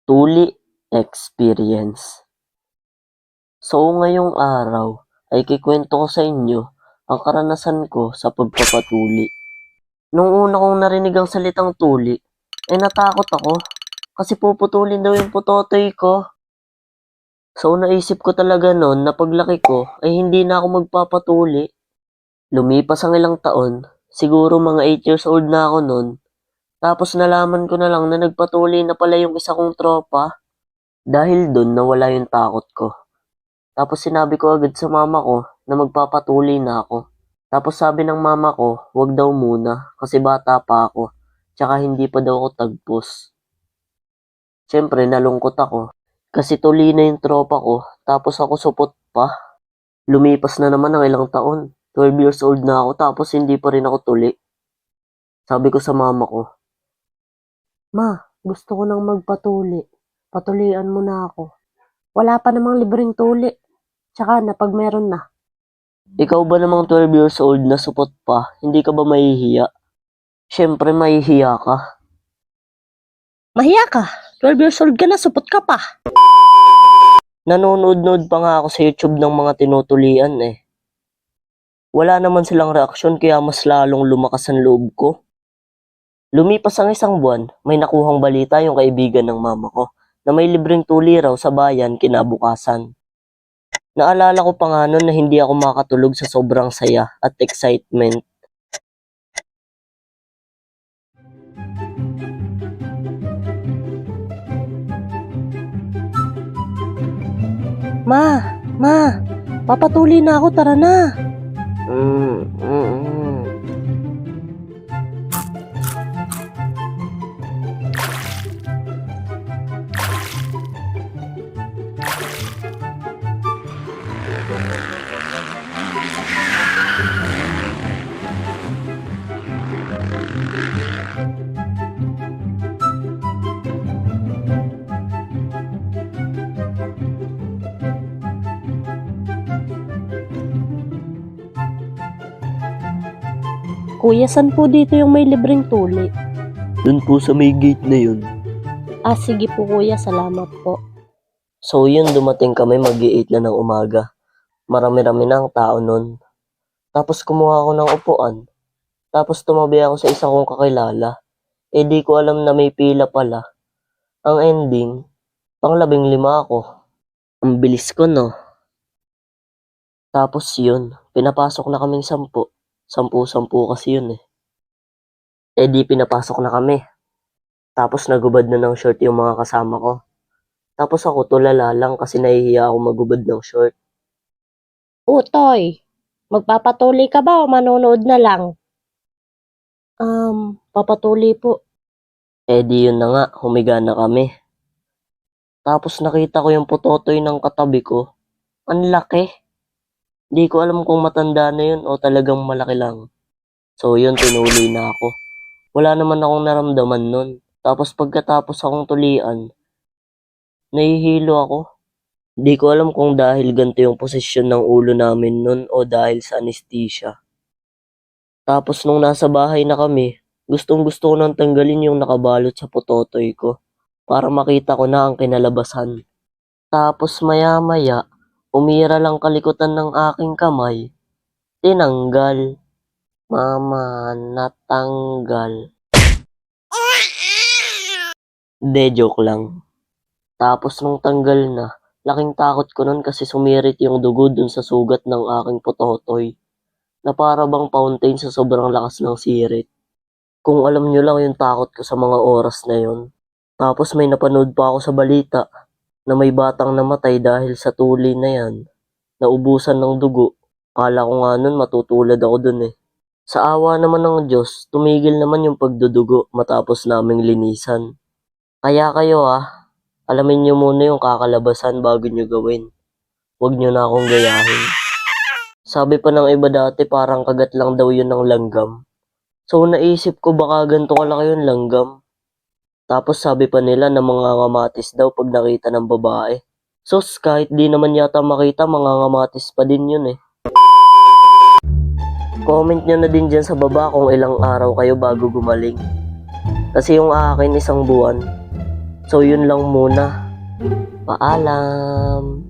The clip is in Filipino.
Tuli Experience. So ngayong araw ay kikwento ko sa inyo ang karanasan ko sa pagpapatuli. Nung una kong narinig ang salitang tuli, ay natakot ako kasi puputulin daw yung putotoy ko. So naisip ko talaga noon na paglaki ko ay hindi na ako magpapatuli. Lumipas ang ilang taon, siguro mga 8 years old na ako noon. Tapos nalaman ko na lang na nagpatuli na pala yung isa kong tropa. Dahil dun nawala yung takot ko. Tapos sinabi ko agad sa mama ko na magpapatuli na ako. Tapos sabi ng mama ko, wag daw muna kasi bata pa ako. Tsaka hindi pa daw ako tagpos. Siyempre nalungkot ako kasi tuli na yung tropa ko tapos ako supot pa. Lumipas na naman ang ilang taon. 12 years old na ako tapos hindi pa rin ako tuli. Sabi ko sa mama ko, "Ma, gusto ko nang magpatuli. Patulian mo na ako. Wala pa namang libreng tuli. Tsaka na pag meron na." Ikaw ba namang 12 years old na supot pa, hindi ka ba mahihiya? Siyempre mahihiya ka. Mahiya ka. 12 years old ka na, supot ka pa. Nanonood-nood pa nga ako sa YouTube ng mga tinutulian eh. Wala naman silang reaksyon kaya mas lalong lumakas ang loob ko. Lumipas ang isang buwan, may nakuhang balita yung kaibigan ng mama ko na may libreng tuli raw sa bayan kinabukasan. Naalala ko pa nga nun na hindi ako makatulog sa sobrang saya at excitement. Ma, papatuli na ako, tara na. Mm, mm, mm. Kuya, saan po dito yung may libreng tuli? Dun po sa may gate na yun. Sige po kuya, salamat po. So yun, dumating kami mag-8 na ng umaga. Marami-rami na ang tao nun. Tapos kumuha ako ng upuan. Tapos tumabi ako sa isa kong kakilala. Di ko alam na may pila pala. Ang ending, pang-15 ako. Ang bilis ko no. Tapos yun, pinapasok na kaming 10. 10 kasi yun eh. Di pinapasok na kami. Tapos nagubad na ng short yung mga kasama ko. Tapos ako tulala lang kasi nahihiya ako magubad ng short. Utoy, magpapatuli ka ba o manonood na lang? Papatuli po. Di yun na nga, humiga na kami. Tapos nakita ko yung putotoy ng katabi ko. Ang laki. Di ko alam kung matanda na yun o talagang malaki lang. So yun, tinuli na ako. Wala naman akong naramdaman nun. Tapos pagkatapos akong tulian, nahihilo ako. Di ko alam kung dahil ganito yung posisyon ng ulo namin nun o dahil sa anesthesia. Tapos nung nasa bahay na kami, gustong-gusto ko nang tanggalin yung nakabalot sa putotoy ko para makita ko na ang kinalabasan. Tapos maya-maya, umira lang kalikutan ng aking kamay. Tinanggal. Mama, natanggal. De, joke lang. Tapos nung tanggal na, laking takot ko nun kasi sumirit yung dugo dun sa sugat ng aking putotoy. Na para bang fountain sa sobrang lakas ng sirit. Kung alam nyo lang yung takot ko sa mga oras na yon. Tapos may napanood pa ako sa balita na may batang namatay dahil sa tuli na yan. Naubusan ng dugo. Kala ko nga nun matutulad ako dun eh. Sa awa naman ng Diyos, tumigil naman yung pagdudugo matapos naming linisan. Kaya kayo alamin nyo muna yung kakalabasan bago nyo gawin. Huwag nyo na akong gayahin. Sabi pa ng iba dati parang kagat lang daw yun ng langgam. So naisip ko baka ganito kalaki yung langgam. Tapos sabi pa nila na mangangamatis daw pag nakita ng babae. Sus, kahit di naman yata makita, mangangamatis pa din yun eh. Comment nyo na din dyan sa baba kung ilang araw kayo bago gumaling. Kasi yung akin 1 buwan. So yun lang muna. Paalam.